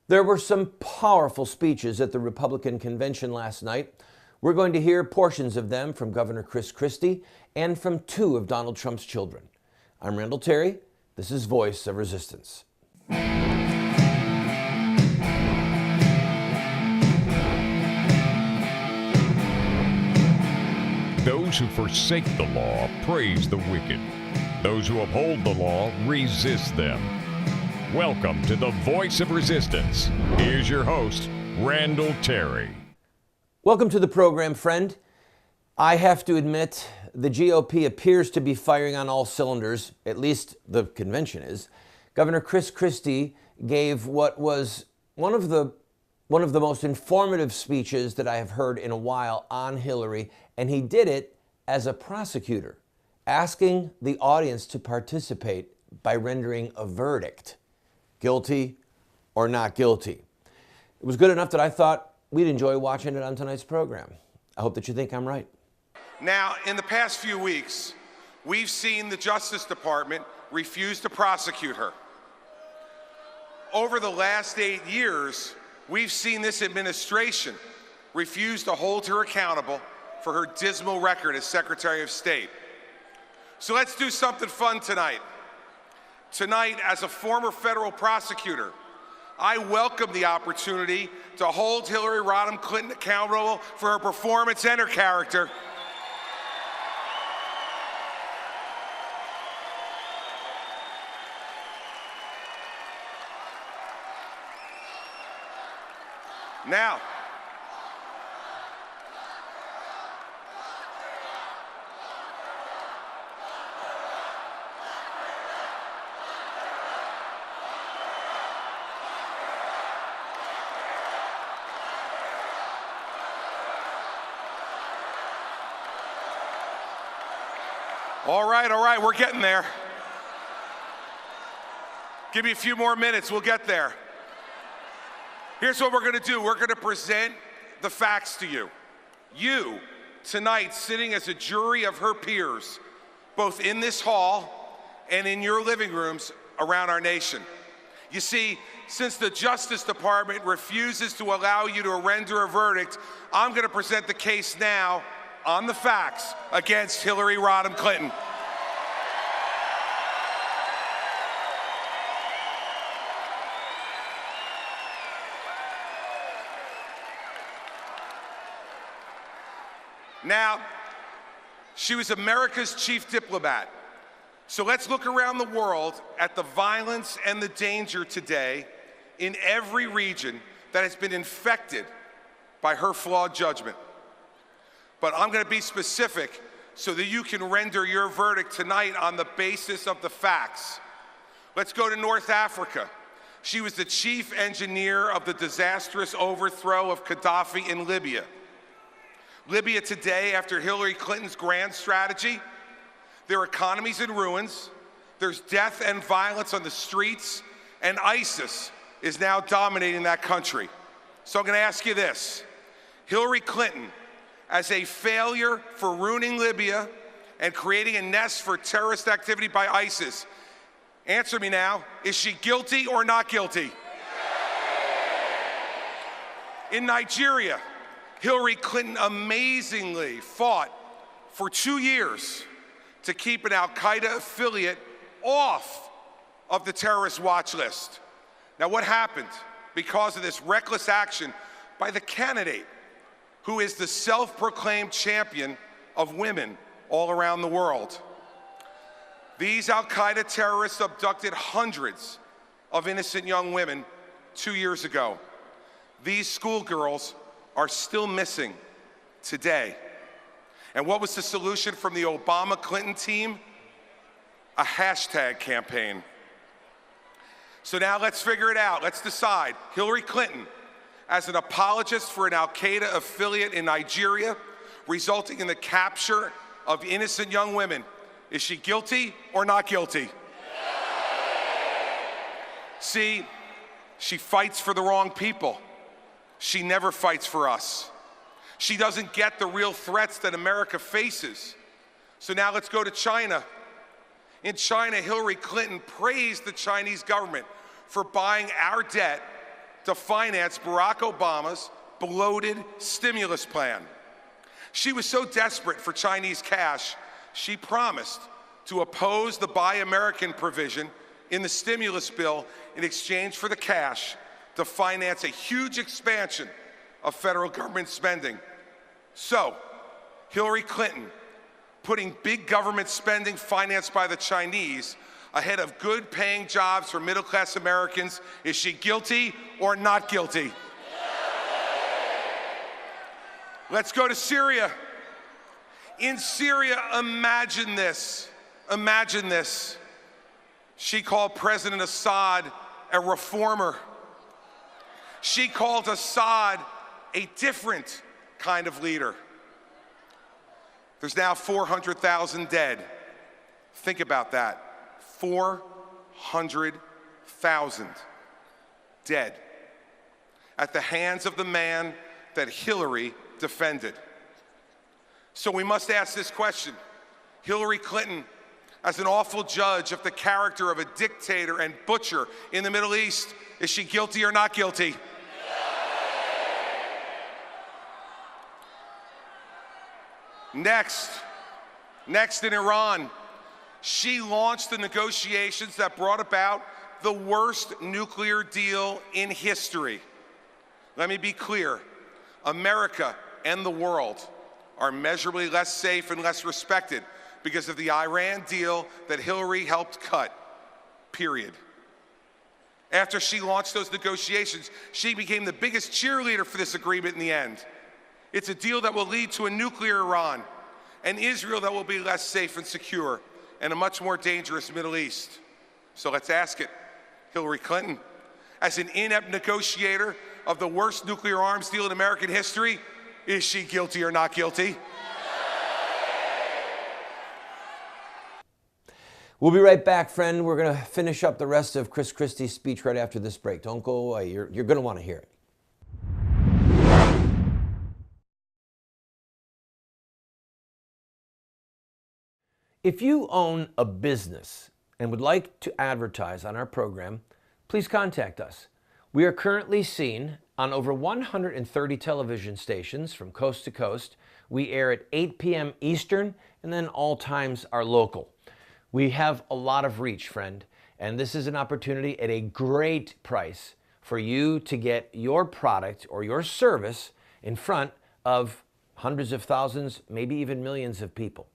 There were some powerful speeches at the Republican convention last night. We're going to hear portions of them from Governor Christie and from two of Donald Trump's children. I'm Randall Terry. This is Voice of Resistance. Those who forsake the law praise the wicked. Those who uphold the law resist them. Welcome to the Voice of Resistance. Here's your host, Randall Terry. Welcome to the program, friend. I have to admit, the GOP appears to be firing on all cylinders, at least the convention is. Governor Christie gave what was one of the most informative speeches that I have heard in a while on Hillary, and he did it as a prosecutor, asking the audience to participate by rendering a verdict. Guilty or not guilty. It was good enough that I thought we'd enjoy watching it on tonight's program. I hope that you think I'm right. Now, in the past few weeks, we've seen the Justice Department refuse to prosecute her. Over the last 8 years, we've seen this administration refuse to hold her accountable for her dismal record as Secretary of State. So let's do something fun tonight. Tonight, as a former federal prosecutor, I welcome the opportunity to hold Hillary Rodham Clinton accountable for her performance and her character. Now, all right, we're getting there. Give me a few more minutes, we'll get there. Here's what we're gonna do. We're gonna present the facts to you. You, tonight, sitting as a jury of her peers, both in this hall and in your living rooms around our nation. You see, since the Justice Department refuses to allow you to render a verdict, I'm gonna present the case now on the facts against Hillary Rodham Clinton. Now, she was America's chief diplomat. So let's look around the world at the violence and the danger today in every region that has been infected by her flawed judgment. But I'm going to be specific so that you can render your verdict tonight on the basis of the facts. Let's go to North Africa. She was the chief engineer of the disastrous overthrow of Gaddafi in Libya. Libya today, after Hillary Clinton's grand strategy, their economy's in ruins, there's death and violence on the streets, and ISIS is now dominating that country. So I'm going to ask you this. Hillary Clinton, as a failure for ruining Libya and creating a nest for terrorist activity by ISIS, answer me now, is she guilty or not guilty? In Nigeria, Hillary Clinton amazingly fought for 2 years to keep an al-Qaeda affiliate off of the terrorist watch list. Now, what happened because of this reckless action by the candidate who is the self-proclaimed champion of women all around the world? These al-Qaeda terrorists abducted hundreds of innocent young women 2 years ago. These schoolgirls are still missing today. And what was the solution from the Obama-Clinton team? A hashtag campaign. So now let's figure it out. Let's decide. Hillary Clinton, as an apologist for an al-Qaeda affiliate in Nigeria, resulting in the capture of innocent young women, is she guilty or not guilty? See, she fights for the wrong people. She never fights for us. She doesn't get the real threats that America faces. So now let's go to China. In China, Hillary Clinton praised the Chinese government for buying our debt to finance Barack Obama's bloated stimulus plan. She was so desperate for Chinese cash, she promised to oppose the Buy American provision in the stimulus bill in exchange for the cash to finance a huge expansion of federal government spending. So, Hillary Clinton, putting big government spending financed by the Chinese ahead of good-paying jobs for middle-class Americans, is she guilty or not guilty? Let's go to Syria. In Syria, imagine this. Imagine this. She called President Assad a reformer. She called Assad a different kind of leader. There's now 400,000 dead. Think about that. 400,000 dead at the hands of the man that Hillary defended. So we must ask this question. Hillary Clinton, as an awful judge of the character of a dictator and butcher in the Middle East, is she guilty or not guilty? Next in Iran, she launched the negotiations that brought about the worst nuclear deal in history. Let me be clear, America and the world are measurably less safe and less respected because of the Iran deal that Hillary helped cut, period. After she launched those negotiations, she became the biggest cheerleader for this agreement in the end. It's a deal that will lead to a nuclear Iran, an Israel that will be less safe and secure, and a much more dangerous Middle East. So let's ask it. Hillary Clinton, as an inept negotiator of the worst nuclear arms deal in American history, is she guilty or not guilty? We'll be right back, friend. We're going to finish up the rest of Chris Christie's speech right after this break. Don't go away. You're going to want to hear it. If you own a business and would like to advertise on our program, please contact us. We are currently seen on over 130 television stations from coast to coast. We air at 8 p.m. Eastern, and then all times are local. We have a lot of reach, friend, and this is an opportunity at a great price for you to get your product or your service in front of hundreds of thousands, maybe even millions of people.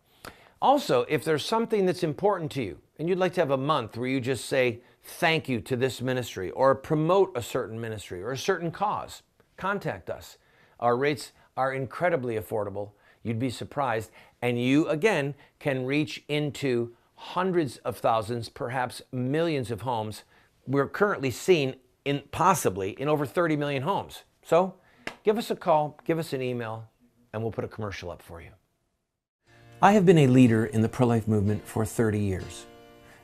Also, if there's something that's important to you and you'd like to have a month where you just say thank you to this ministry or promote a certain ministry or a certain cause, contact us. Our rates are incredibly affordable. You'd be surprised. And you, again, can reach into hundreds of thousands, perhaps millions of homes. We're currently seen possibly in over 30 million homes. So give us a call, give us an email, and we'll put a commercial up for you. I have been a leader in the pro-life movement for 30 years,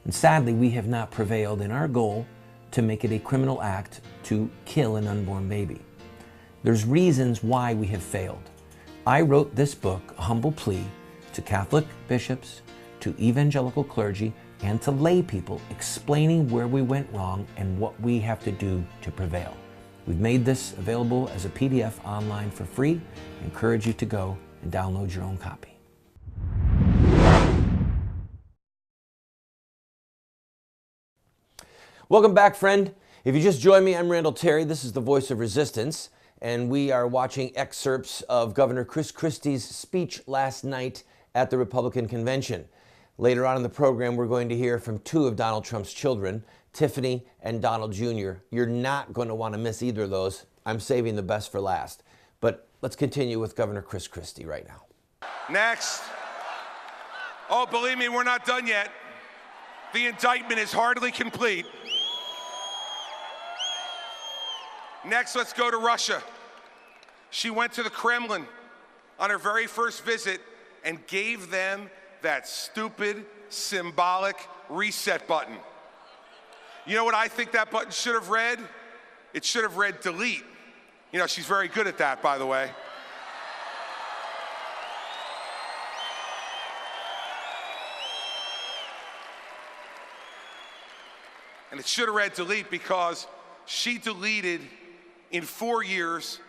and sadly we have not prevailed in our goal to make it a criminal act to kill an unborn baby. There's reasons why we have failed. I wrote this book, A Humble Plea, to Catholic bishops, to evangelical clergy, and to lay people, explaining where we went wrong and what we have to do to prevail. We've made this available as a PDF online for free. I encourage you to go and download your own copy. Welcome back, friend. If you just joined me, I'm Randall Terry. This is the Voice of Resistance, and we are watching excerpts of Governor Chris Christie's speech last night at the Republican convention. Later on in the program, we're going to hear from two of Donald Trump's children, Tiffany and Donald Jr. You're not going to want to miss either of those. I'm saving the best for last. But let's continue with Governor Chris Christie right now. Next. Oh, believe me, we're not done yet. The indictment is hardly complete. Next, let's go to Russia. She went to the Kremlin on her very first visit and gave them that stupid, symbolic reset button. You know what I think that button should have read? It should have read delete. You know, she's very good at that, by the way. And it should have read delete because she deleted in 4 years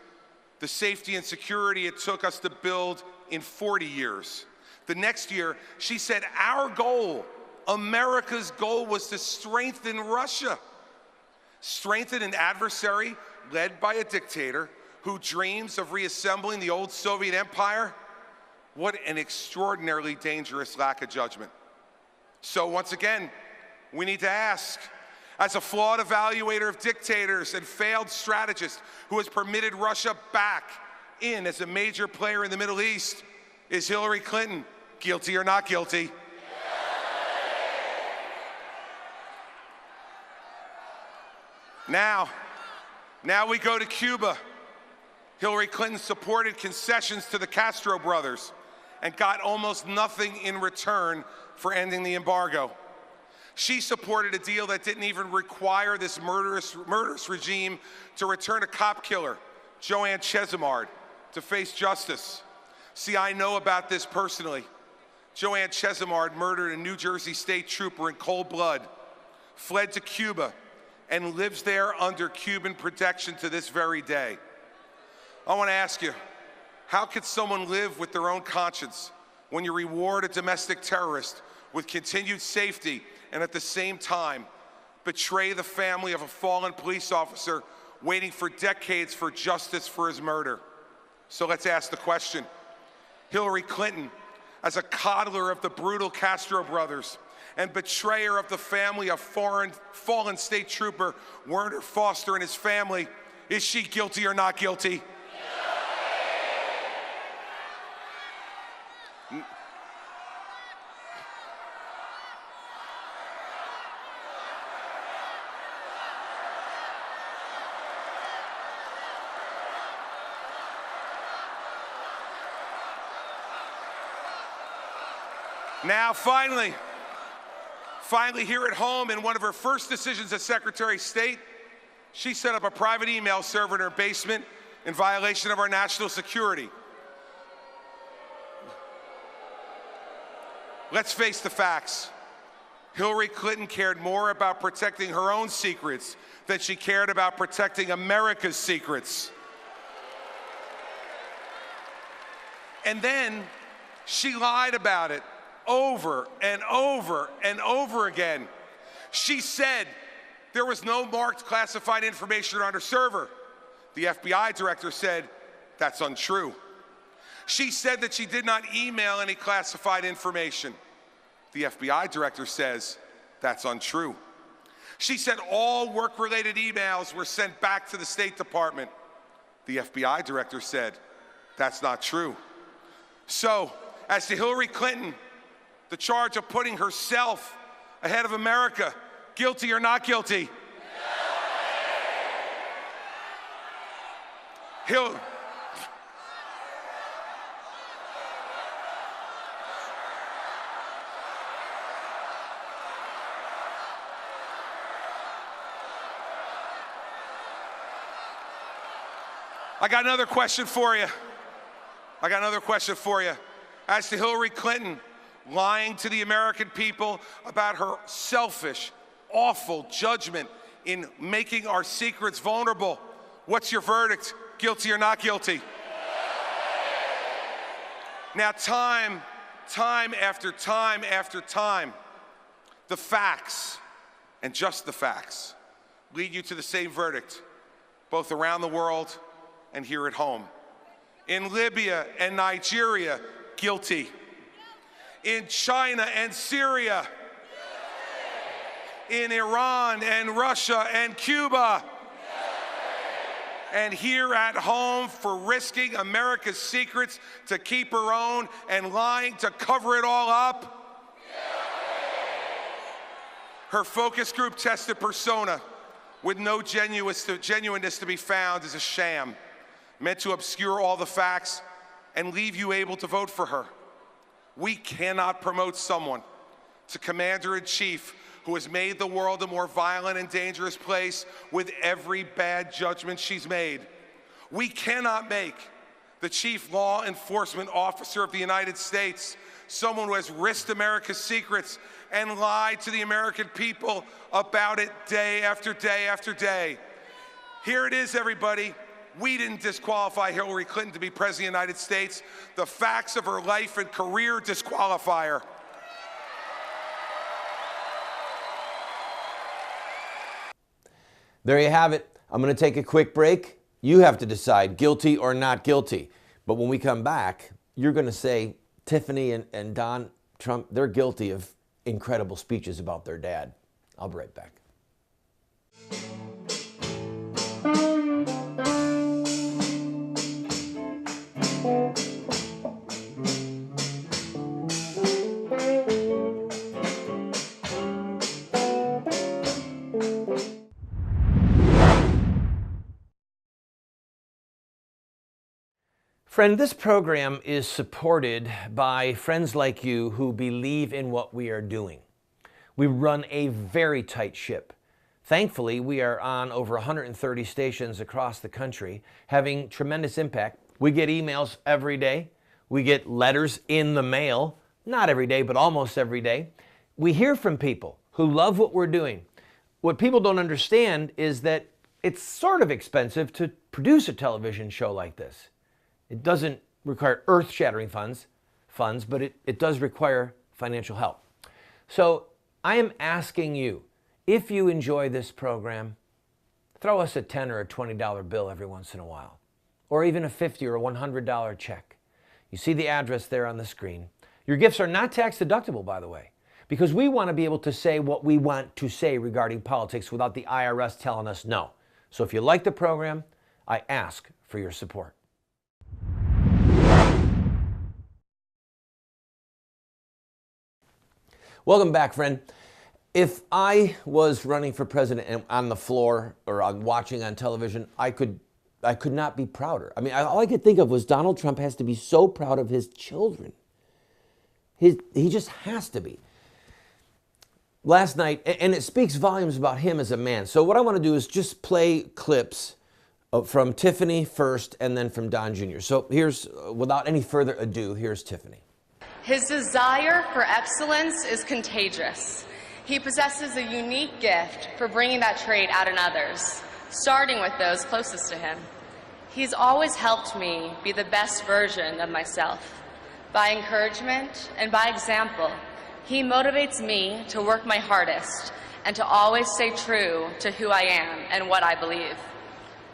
the safety and security it took us to build in 40 years. The next year, she said our goal, America's goal, was to strengthen Russia. Strengthen an adversary led by a dictator who dreams of reassembling the old Soviet empire? What an extraordinarily dangerous lack of judgment. So once again, we need to ask, as a flawed evaluator of dictators and failed strategist who has permitted Russia back in as a major player in the Middle East, is Hillary Clinton guilty or not guilty? Now we go to Cuba. Hillary Clinton supported concessions to the Castro brothers and got almost nothing in return for ending the embargo. She supported a deal that didn't even require this murderous regime to return a cop killer, Joanne Chesimard, to face justice. See, I know about this personally. Joanne Chesimard murdered a New Jersey state trooper in cold blood, fled to Cuba, and lives there under Cuban protection to this very day. I want to ask you, how could someone live with their own conscience when you reward a domestic terrorist with continued safety and at the same time betray the family of a fallen police officer waiting for decades for justice for his murder? So let's ask the question. Hillary Clinton, as a coddler of the brutal Castro brothers and betrayer of the family of fallen state trooper Werner Foster and his family, is she guilty or not guilty? Now, finally, here at home, in one of her first decisions as Secretary of State, she set up a private email server in her basement in violation of our national security. Let's face the facts. Hillary Clinton cared more about protecting her own secrets than she cared about protecting America's secrets. And then she lied about it over and over and over again. She said there was no marked classified information on her server. The FBI director said that's untrue. She said that she did not email any classified information. The FBI director says that's untrue. She said all work-related emails were sent back to the State Department. The FBI director said that's not true. So, as to Hillary Clinton, the charge of putting herself ahead of America, guilty or not guilty? I got another question for you. As to Hillary Clinton lying to the American people about her selfish, awful judgment in making our secrets vulnerable, what's your verdict? Guilty or not guilty? Now, time after time, the facts, and just the facts, lead you to the same verdict, both around the world and here at home. In Libya and Nigeria, guilty. In China and Syria, in Iran and Russia and Cuba, and here at home for risking America's secrets to keep her own and lying to cover it all up. Her focus group tested persona with no genuineness to be found is a sham, meant to obscure all the facts and leave you able to vote for her. We cannot promote someone to commander-in-chief who has made the world a more violent and dangerous place with every bad judgment she's made. We cannot make the chief law enforcement officer of the United States someone who has risked America's secrets and lied to the American people about it day after day after day. Here it is, everybody. We didn't disqualify Hillary Clinton to be president of the United States. The facts of her life and career disqualify her. There you have it. I'm going to take a quick break. You have to decide guilty or not guilty. But when we come back, you're going to say Tiffany and Don Trump, they're guilty of incredible speeches about their dad. I'll be right back. Friend, this program is supported by friends like you who believe in what we are doing. We run a very tight ship. Thankfully, we are on over 130 stations across the country, having tremendous impact. We get emails every day. We get letters in the mail, not every day, but almost every day. We hear from people who love what we're doing. What people don't understand is that it's sort of expensive to produce a television show like this. It doesn't require earth-shattering funds, but it does require financial help. So I am asking you, if you enjoy this program, throw us a $10 or a $20 bill every once in a while, or even a $50 or a $100 check. You see the address there on the screen. Your gifts are not tax deductible, by the way, because we want to be able to say what we want to say regarding politics without the IRS telling us no. So if you like the program, I ask for your support. Welcome back, friend. If I was running for president and on the floor or watching on television, I could not be prouder. I mean, all I could think of was Donald Trump has to be so proud of his children. He just has to be. Last night, and it speaks volumes about him as a man. So what I want to do is just play clips from Tiffany first and then from Don Jr. So here's, without any further ado, here's Tiffany. His desire for excellence is contagious. He possesses a unique gift for bringing that trait out in others, starting with those closest to him. He's always helped me be the best version of myself. By encouragement and by example, he motivates me to work my hardest and to always stay true to who I am and what I believe.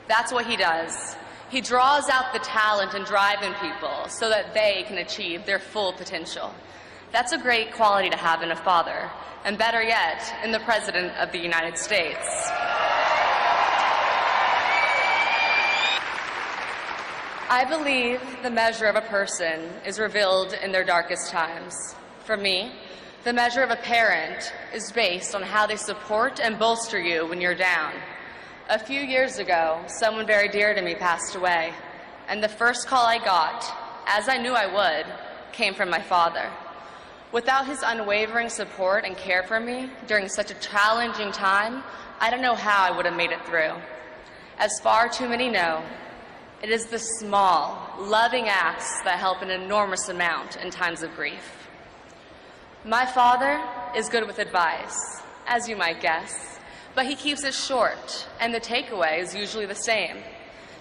That's what he does. He draws out the talent and drive in people so that they can achieve their full potential. That's a great quality to have in a father, and better yet, in the President of the United States. I believe the measure of a person is revealed in their darkest times. For me, the measure of a parent is based on how they support and bolster you when you're down. A few years ago, someone very dear to me passed away, and the first call I got, as I knew I would, came from my father. Without his unwavering support and care for me during such a challenging time, I don't know how I would have made it through. As far too many know, it is the small, loving acts that help an enormous amount in times of grief. My father is good with advice, as you might guess, but he keeps it short, and the takeaway is usually the same: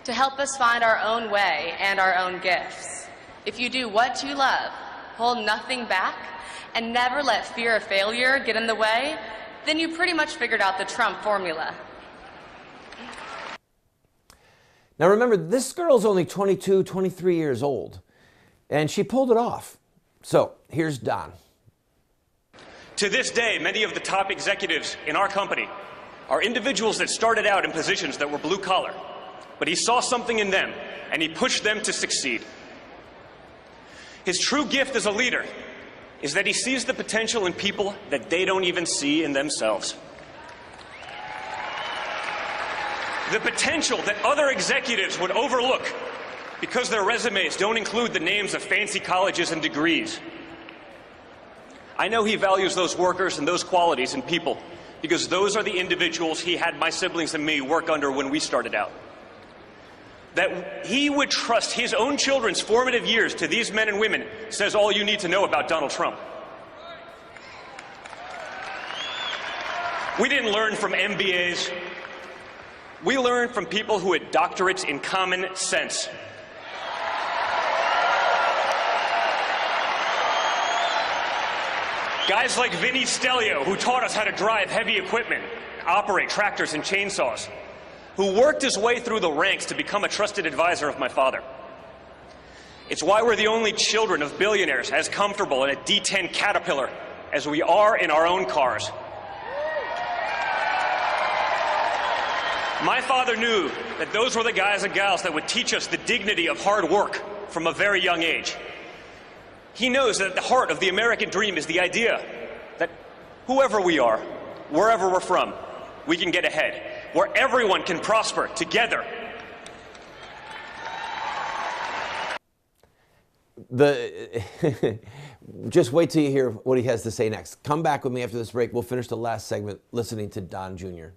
to help us find our own way and our own gifts. If you do what you love, hold nothing back, and never let fear of failure get in the way, then you pretty much figured out the Trump formula. Now remember, this girl's only 22, 23 years old, and she pulled it off. So here's Don. To this day, many of the top executives in our company are individuals that started out in positions that were blue collar, but he saw something in them and he pushed them to succeed. His true gift as a leader is that he sees the potential in people that they don't even see in themselves. The potential that other executives would overlook because their resumes don't include the names of fancy colleges and degrees. I know he values those workers and those qualities in people because those are the individuals he had my siblings and me work under when we started out. That he would trust his own children's formative years to these men and women says all you need to know about Donald Trump. We didn't learn from MBAs. We learn from people who had doctorates in common sense. Guys like Vinny Stelio, who taught us how to drive heavy equipment, operate tractors and chainsaws, who worked his way through the ranks to become a trusted advisor of my father. It's why we're the only children of billionaires as comfortable in a D10 Caterpillar as we are in our own cars. My father knew that those were the guys and gals that would teach us the dignity of hard work from a very young age. He knows that at the heart of the American dream is the idea that whoever we are, wherever we're from, we can get ahead, where everyone can prosper together. Just wait till you hear what he has to say next. Come back with me after this break. We'll finish the last segment listening to Don Jr.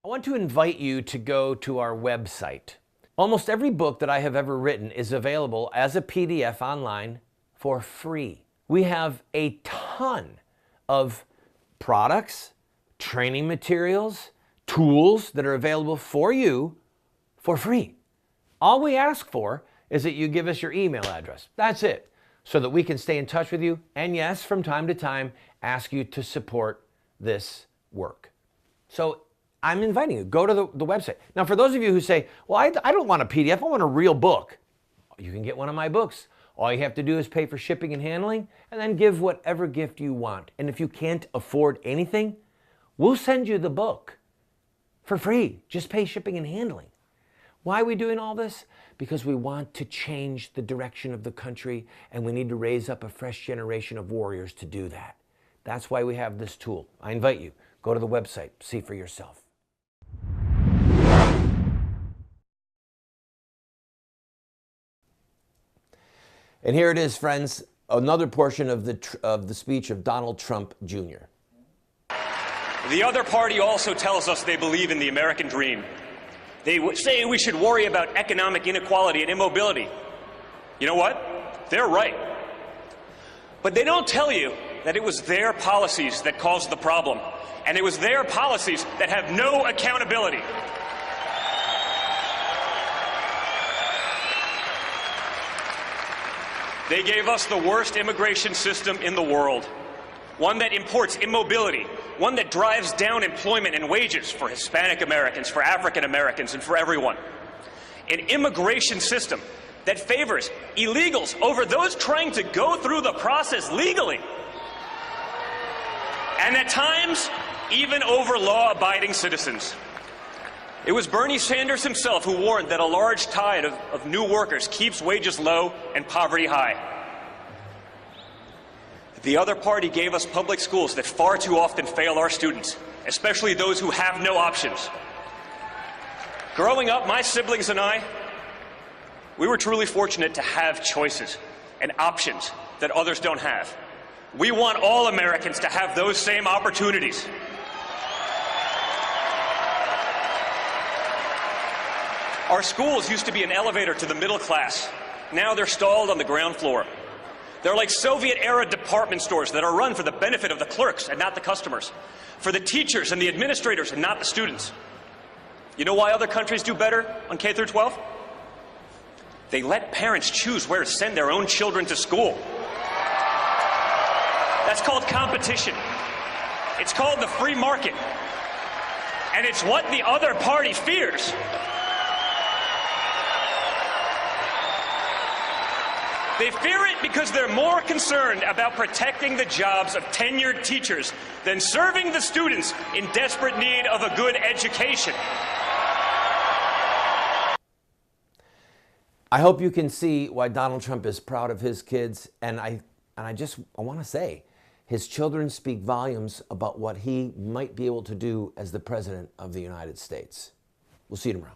I want to invite you to go to our website. Almost every book that I have ever written is available as a PDF online for free. We have a ton of products, training materials, tools that are available for you for free. All we ask for is that you give us your email address. That's it, so that we can stay in touch with you and, yes, from time to time, ask you to support this work. So I'm inviting you, go to the website. Now, for those of you who say, well, I don't want a PDF, I want a real book. You can get one of my books. All you have to do is pay for shipping and handling, and then give whatever gift you want. And if you can't afford anything, we'll send you the book for free. Just pay shipping and handling. Why are we doing all this? Because we want to change the direction of the country, and we need to raise up a fresh generation of warriors to do that. That's why we have this tool. I invite you, go to the website, see for yourself. And here it is, friends, another portion of the speech of Donald Trump Jr. The other party also tells us they believe in the American dream. They say we should worry about economic inequality and immobility. You know what? They're right. But they don't tell you that it was their policies that caused the problem, and it was their policies that have no accountability. They gave us the worst immigration system in the world, one that imports immobility, one that drives down employment and wages for Hispanic Americans, for African Americans, and for everyone. An immigration system that favors illegals over those trying to go through the process legally. And at times, even over law-abiding citizens. It was Bernie Sanders himself who warned that a large tide of new workers keeps wages low and poverty high. The other party gave us public schools that far too often fail our students, especially those who have no options. Growing up, my siblings and I, we were truly fortunate to have choices and options that others don't have. We want all Americans to have those same opportunities. Our schools used to be an elevator to the middle class. Now they're stalled on the ground floor. They're like Soviet-era department stores that are run for the benefit of the clerks and not the customers, for the teachers and the administrators and not the students. You know why other countries do better on K through 12? They let parents choose where to send their own children to school. That's called competition. It's called the free market. And it's what the other party fears. They fear it because they're more concerned about protecting the jobs of tenured teachers than serving the students in desperate need of a good education. I hope you can see why Donald Trump is proud of his kids, and I want to say, his children speak volumes about what he might be able to do as the President of the United States. We'll see you tomorrow.